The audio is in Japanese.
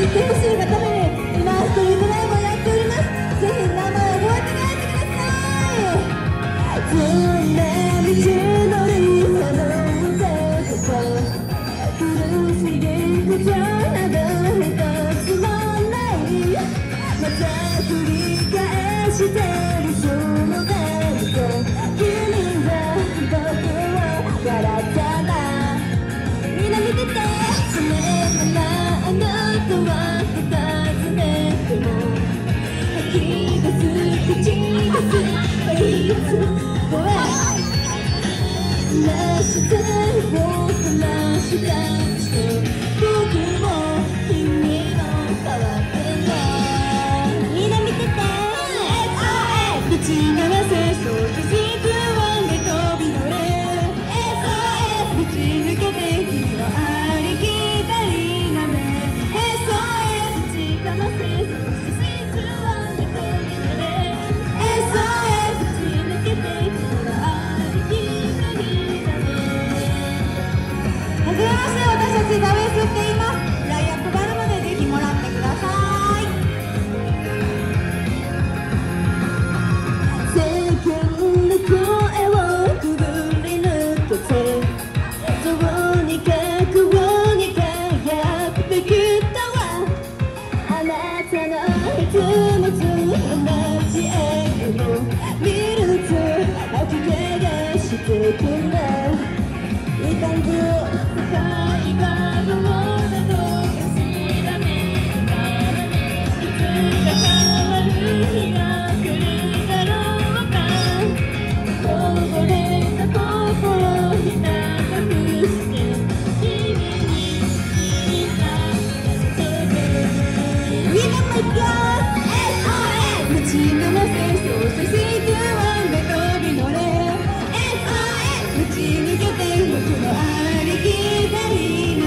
ってほしいがために今ストリートライブをやっております。ぜひ名前覚えて帰ってください。そんな道のりその歌と苦しげ不調など一つもない。また繰り返してるその何か君が僕を笑ったな。みんな見てて。それならあなたは尋ねても気がする口がするいつもフラッシュタイムをフラッシュタイムして僕も君の変わってない。みんな見てて。打ち合わせそうとシーズン1で飛び乗れ SOS ぶち抜けて君のありきたりな目 SOS 打ちかませそうとシーズン1で飛び乗れ SOS ぶち抜けて君のありきたりな目。はじめまして、私たちザウェイスって言います。ライアップバルまでぜひもらってください。世間の声をくぐり抜けてどうにかこうにかやってきたわ。あなたのいつもと同じ笑顔見ると吐き気がしてくる。いかんと深い場所などかしらねえからね。いつか変わる日が来るだろうか。こぼれた心ひた隠して君に言いたい。We got my girl SOS 打ちのませそうしてシーズン1で飛び乗れ SOS 打ち抜けて僕のありきたりな